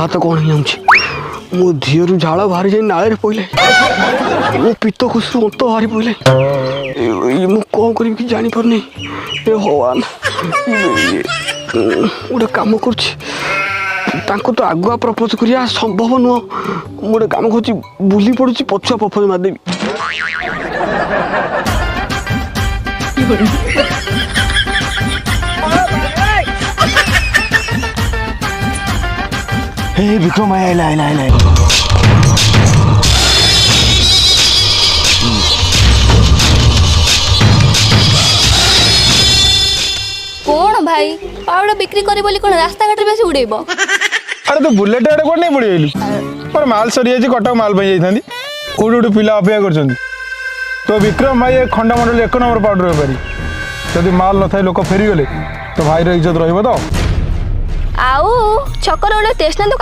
हाथ कौन हो मो धीरु झाड़ बाहरी जाए नाले पड़े मो पीत खुशु अंत बाहरी पड़े मु कौन करी जापर नहीं भगवान गोटे कम कर तो आगुआ प्रपोज करिया संभव नुह गोटे कम कर बुली पड़ी पछुआ प्रपोज मारदेवी हे विक्रम आइला आइला आइला कौन भाई पाउडर बिक्री करे बोली कौन रास्ता घाट बेसी उड़ेब अरे तो बुलेट आड़े कौन नहीं पड़ी पर माल सरी जाए कटक माल पाई जाती कोटी गोटे पिला अपेक्षा कर तो विक्रम भाई खंडा मंडल 1 नंबर पाउडर बेपारी जदि माल न थाई लोक फेरीगले तो भाई इज्जत रही तो आउ छकर गोटे स्टेशनरी